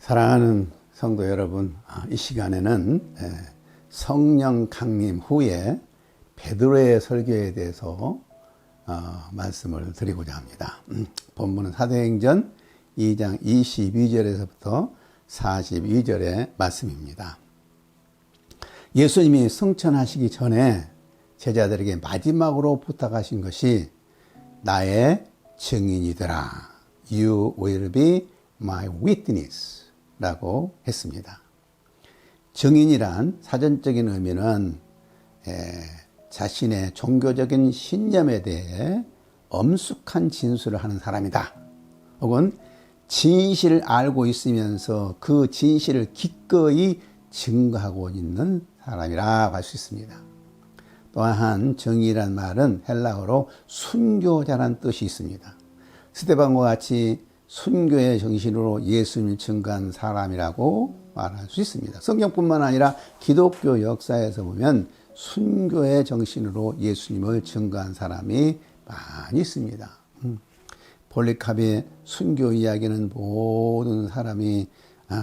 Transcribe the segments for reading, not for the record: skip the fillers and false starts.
사랑하는 성도 여러분, 이 시간에는 성령 강림 후에 베드로의 설교에 대해서 말씀을 드리고자 합니다. 본문은 사도행전 2장 22절에서부터 42절의 말씀입니다. 예수님이 승천하시기 전에 제자들에게 마지막으로 부탁하신 것이 나의 증인이더라. You will be my witness 라고 했습니다. 증인이란 사전적인 의미는 자신의 종교적인 신념에 대해 엄숙한 진술을 하는 사람이다. 혹은 진실을 알고 있으면서 그 진실을 기꺼이 증거하고 있는 사람이라고 할 수 있습니다. 또한 증인이란 말은 헬라어로 순교자라는 뜻이 있습니다. 스데반과 같이 순교의 정신으로 예수님을 증거한 사람이라고 말할 수 있습니다. 성경뿐만 아니라 기독교 역사에서 보면 순교의 정신으로 예수님을 증거한 사람이 많이 있습니다. 폴리카비의 순교 이야기는 모든 사람이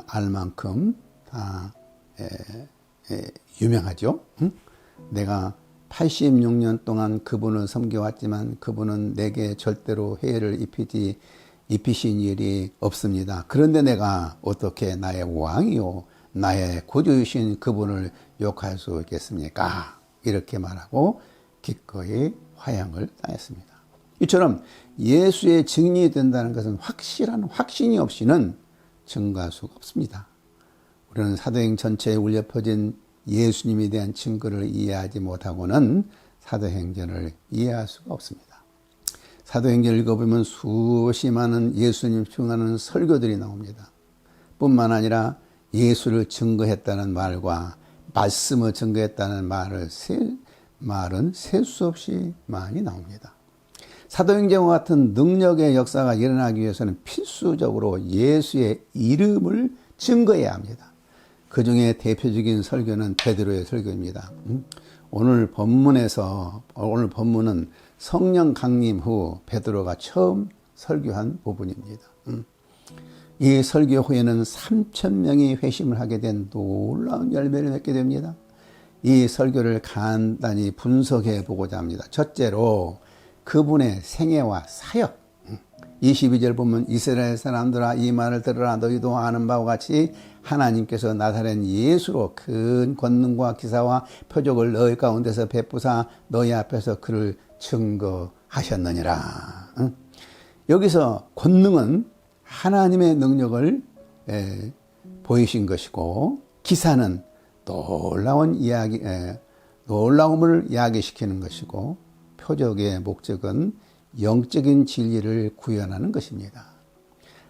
알 만큼 다 유명하죠. 내가 86년 동안 그분을 섬겨왔지만 그분은 내게 절대로 해를 입히신 일이 없습니다. 그런데 내가 어떻게 나의 왕이요 나의 구주이신 그분을 욕할 수 있겠습니까? 이렇게 말하고 기꺼이 화형을 당했습니다. 이처럼 예수의 증인이 된다는 것은 확실한 확신이 없이는 증거할 수가 없습니다. 우리는 사도행 전체에 울려 퍼진 예수님에 대한 증거를 이해하지 못하고는 사도행전을 이해할 수가 없습니다. 사도행전을 읽어보면 수없이 많은 예수님 증언하는 설교들이 나옵니다. 뿐만 아니라 예수를 증거했다는 말과 말씀을 증거했다는 말은 셀 수 없이 많이 나옵니다. 사도행전과 같은 능력의 역사가 일어나기 위해서는 필수적으로 예수의 이름을 증거해야 합니다. 그 중에 대표적인 설교는 베드로의 설교입니다. 오늘 본문은 성령 강림 후 베드로가 처음 설교한 부분입니다. 이 설교 후에는 3,000명이 회심을 하게 된 놀라운 열매를 맺게 됩니다. 이 설교를 간단히 분석해 보고자 합니다. 첫째로 그분의 생애와 사역. 22절 보면 이스라엘 사람들아 이 말을 들으라. 너희도 아는 바와 같이 하나님께서 나사렛 예수로 큰 권능과 기사와 표적을 너희 가운데서 베푸사 너희 앞에서 그를 증거하셨느니라. 여기서 권능은 하나님의 능력을 보이신 것이고 기사는 놀라움을 이야기시키는 것이고 표적의 목적은 영적인 진리를 구현하는 것입니다.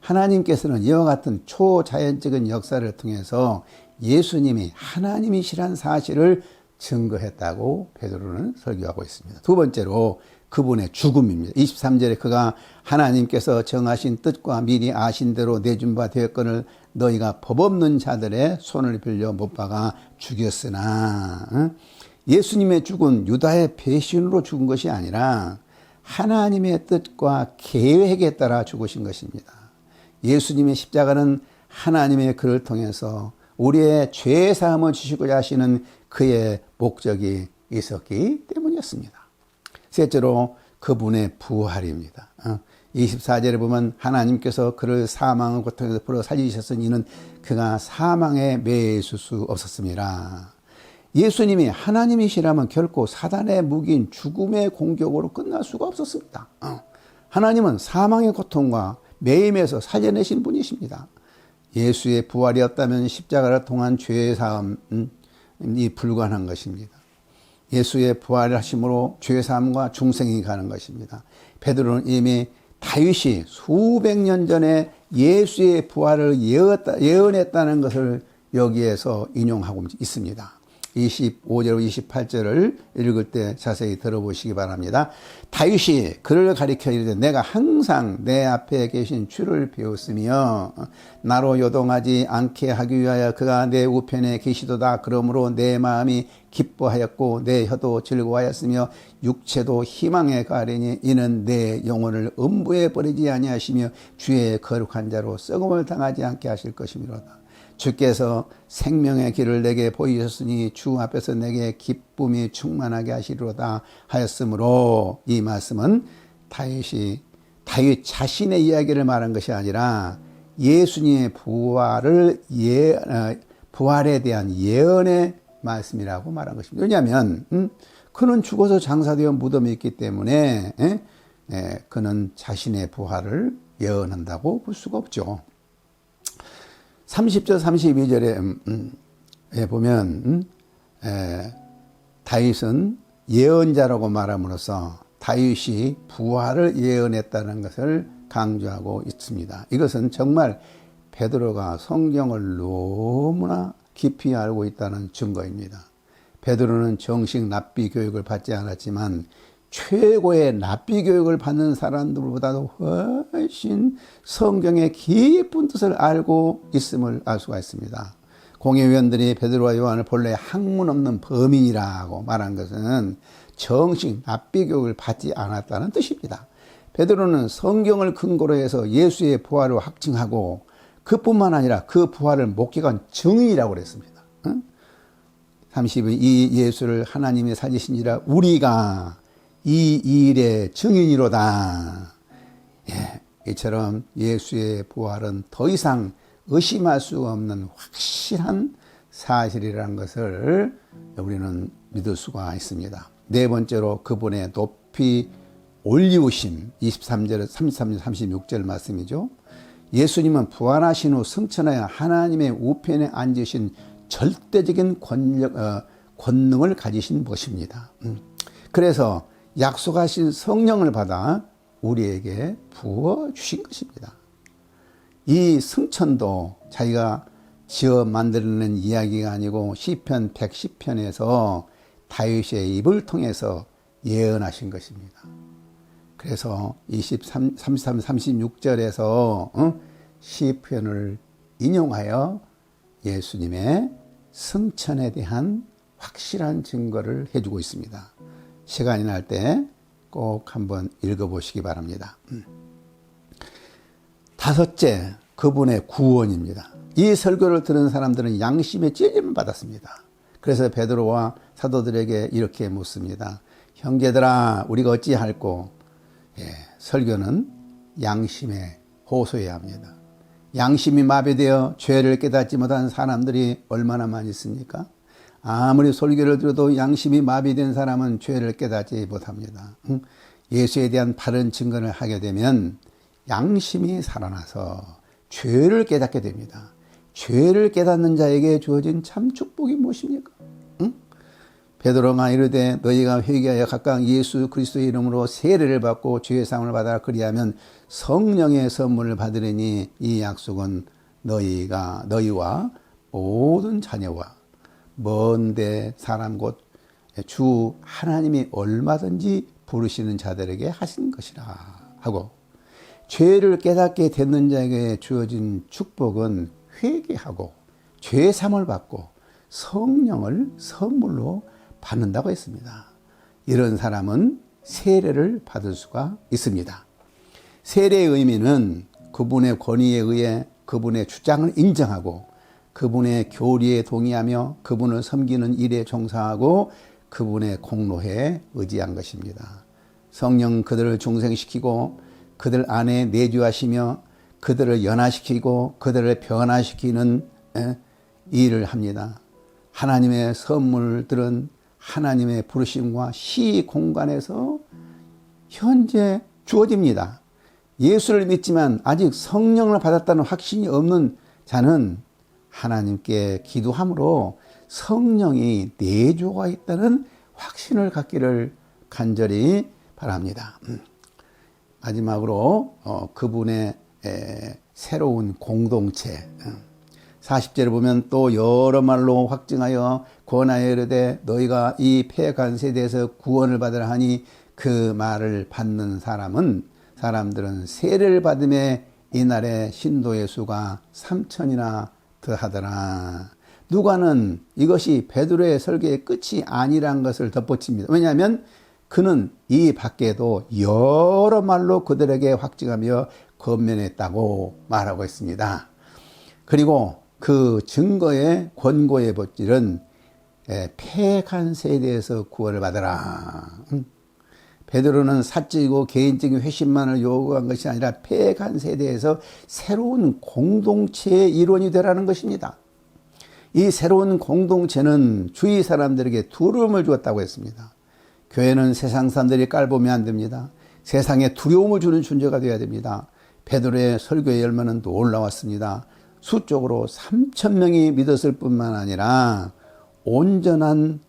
하나님께서는 이와 같은 초자연적인 역사를 통해서 예수님이 하나님이시란 사실을 증거했다고 베드로는 설교하고 있습니다. 두 번째로 그분의 죽음입니다. 23절에 그가 하나님께서 정하신 뜻과 미리 아신 대로 내준 바 되었거늘 너희가 법 없는 자들의 손을 빌려 못 박아 죽였으나 예수님의 죽은 유다의 배신으로 죽은 것이 아니라 하나님의 뜻과 계획에 따라 죽으신 것입니다. 예수님의 십자가는 하나님의 그를 통해서 우리의 죄 사함을 주시고자 하시는 그의 목적이 있었기 때문이었습니다. 셋째로 그분의 부활입니다. 24절에 보면 하나님께서 그를 사망의 고통에서 풀어 살리셨으니 이는 그가 사망에 매일 수 없었습니다. 예수님이 하나님이시라면 결코 사단의 무기인 죽음의 공격으로 끝날 수가 없었습니다. 하나님은 사망의 고통과 매임에서 살려내신 분이십니다. 예수의 부활이었다면 십자가를 통한 죄의 사함이 불가능한 것입니다. 예수의 부활을 하심으로 죄의 사함과 중생이 가는 것입니다. 베드로는 이미 다윗이 수백 년 전에 예수의 부활을 예언했다는 것을 여기에서 인용하고 있습니다. 25절 28절을 읽을 때 자세히 들어보시기 바랍니다. 다윗이 그를 가리켜 이르되 내가 항상 내 앞에 계신 주를 배웠으며 나로 요동하지 않게 하기 위하여 그가 내 우편에 계시도다. 그러므로 내 마음이 기뻐하였고 내 혀도 즐거워하였으며 육체도 희망에 가리니 이는 내 영혼을 음부에 버리지 아니하시며 주의 거룩한 자로 썩음을 당하지 않게 하실 것이미로다. 주께서 생명의 길을 내게 보이셨으니 주 앞에서 내게 기쁨이 충만하게 하시리로다 하였으므로, 이 말씀은 다윗 자신의 이야기를 말한 것이 아니라 예수님의 부활에 대한 예언의 말씀이라고 말한 것입니다. 왜냐하면 그는 죽어서 장사되어 무덤에 있기 때문에 그는 자신의 부활을 예언한다고 볼 수가 없죠. 30절 32절에 보면 다윗은 예언자라고 말함으로써 다윗이 부활을 예언했다는 것을 강조하고 있습니다. 이것은 정말 베드로가 성경을 너무나 깊이 알고 있다는 증거입니다. 베드로는 정식 랍비 교육을 받지 않았지만 최고의 랍비 교육을 받는 사람들보다도 훨씬 성경의 깊은 뜻을 알고 있음을 알 수가 있습니다. 공회의원들이 베드로와 요한을 본래 학문 없는 범인이라고 말한 것은 정식 랍비 교육을 받지 않았다는 뜻입니다. 베드로는 성경을 근거로 해서 예수의 부활을 확증하고 그뿐만 아니라 그 부활을 목격한 증인이라고 그랬습니다. 30은 이 예수를 하나님이 살리신지라 우리가 이 일의 증인이로다. 이처럼 예수의 부활은 더 이상 의심할 수 없는 확실한 사실이라는 것을 우리는 믿을 수가 있습니다. 네 번째로 그분의 높이 올리우심, 23절, 33절, 36절 말씀이죠. 예수님은 부활하신 후 승천하여 하나님의 우편에 앉으신 절대적인 권능을 가지신 것입니다. 그래서 약속하신 성령을 받아 우리에게 부어주신 것입니다. 이 승천도 자기가 지어 만들어낸 이야기가 아니고 시편 110편에서 다윗의 입을 통해서 예언하신 것입니다. 그래서 33, 36절에서 시편을 인용하여 예수님의 승천에 대한 확실한 증거를 해주고 있습니다. 시간이 날 때 꼭 한번 읽어보시기 바랍니다. 다섯째, 그분의 구원입니다. 이 설교를 들은 사람들은 양심의 찔림을 받았습니다. 그래서 베드로와 사도들에게 이렇게 묻습니다. 형제들아, 우리가 어찌할꼬? 설교는 양심에 호소해야 합니다. 양심이 마비되어 죄를 깨닫지 못한 사람들이 얼마나 많이 있습니까? 아무리 설교를 들어도 양심이 마비된 사람은 죄를 깨닫지 못합니다. 예수에 대한 바른 증거를 하게 되면 양심이 살아나서 죄를 깨닫게 됩니다. 죄를 깨닫는 자에게 주어진 참 축복이 무엇입니까? 베드로가 이르되 너희가 회개하여 각각 예수 그리스도의 이름으로 세례를 받고 죄의 사함을 받아 그리하면 성령의 선물을 받으리니 이 약속은 너희와 모든 자녀와 먼데 사람 곧 주 하나님이 얼마든지 부르시는 자들에게 하신 것이라 하고, 죄를 깨닫게 되는 자에게 주어진 축복은 회개하고 죄의 사함을 받고 성령을 선물로 받는다고 했습니다. 이런 사람은 세례를 받을 수가 있습니다. 세례의 의미는 그분의 권위에 의해 그분의 주장을 인정하고 그분의 교리에 동의하며 그분을 섬기는 일에 종사하고 그분의 공로에 의지한 것입니다. 성령 그들을 중생시키고 그들 안에 내주하시며 그들을 연화시키고 그들을 변화시키는 일을 합니다. 하나님의 선물들은 하나님의 부르심과 시 공간에서 현재 주어집니다. 예수를 믿지만 아직 성령을 받았다는 확신이 없는 자는 하나님께 기도함으로 성령이 내주가 있다는 확신을 갖기를 간절히 바랍니다. 마지막으로 그분의 새로운 공동체, 40절에 보면 또 여러 말로 확증하여 권하여 이르되 너희가 이 패역한 세대에서 구원을 받으라 하니 그 말을 받는 사람들은 세례를 받음에 이날의 신도의 수가 3천이나 더하더라. 누가는 이것이 베드로의 설교의 끝이 아니란 것을 덧붙입니다. 왜냐하면 그는 이 밖에도 여러 말로 그들에게 확증하며 권면했다고 말하고 있습니다. 그리고 그 증거의 권고의 본질은 패역한 세대에서 구원을 받으라. 베드로는 사적이고 개인적인 회심만을 요구한 것이 아니라 패역한 세대에서 새로운 공동체의 일원이 되라는 것입니다. 이 새로운 공동체는 주위 사람들에게 두려움을 주었다고 했습니다. 교회는 세상 사람들이 깔보면 안 됩니다. 세상에 두려움을 주는 존재가 되어야 됩니다. 베드로의 설교의 열매는 놀라웠습니다. 수적으로 3,000명이 믿었을 뿐만 아니라 온전한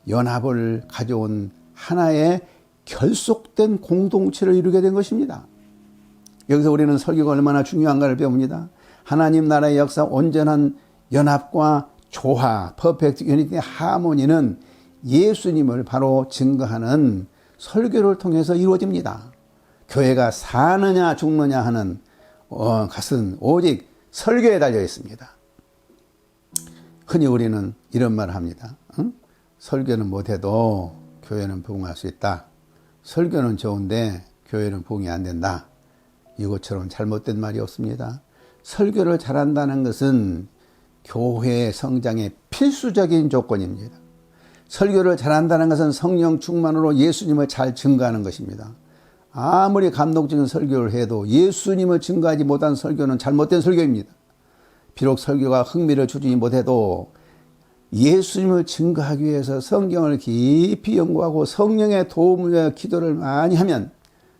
연합을 가져온 하나의 결속된 공동체를 이루게 된 것입니다. 여기서 우리는 설교가 얼마나 중요한가를 배웁니다. 하나님 나라의 역사, 온전한 연합과 조화, 퍼펙트 유니티 하모니는 예수님을 바로 증거하는 설교를 통해서 이루어집니다. 교회가 사느냐 죽느냐 하는 것은 오직 설교에 달려 있습니다. 흔히 우리는 이런 말을 합니다. 설교는 못해도 교회는 부흥할 수 있다. 설교는 좋은데 교회는 부흥이 안 된다. 이것처럼 잘못된 말이 없습니다. 설교를 잘한다는 것은 교회의 성장의 필수적인 조건입니다. 설교를 잘한다는 것은 성령 충만으로 예수님을 잘 증거하는 것입니다. 아무리 감동적인 설교를 해도 예수님을 증거하지 못한 설교는 잘못된 설교입니다. 비록 설교가 흥미를 주지 못해도 예수님을 증거하기 위해서 성경을 깊이 연구하고 성령의 도움을 위해 기도를 많이 하면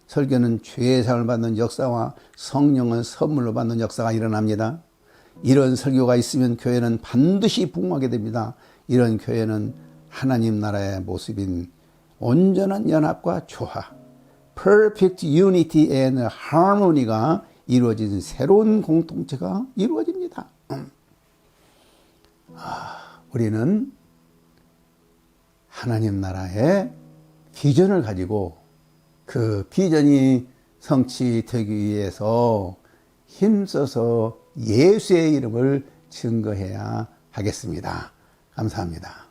설교는 죄사함을 받는 역사와 성령을 선물로 받는 역사가 일어납니다. 이런 설교가 있으면 교회는 반드시 부흥하게 됩니다. 이런 교회는 하나님 나라의 모습인 온전한 연합과 조화, perfect unity and harmony가 이루어진 새로운 공동체가 이루어집니다. 우리는 하나님 나라의 비전을 가지고 그 비전이 성취되기 위해서 힘써서 예수의 이름을 증거해야 하겠습니다. 감사합니다.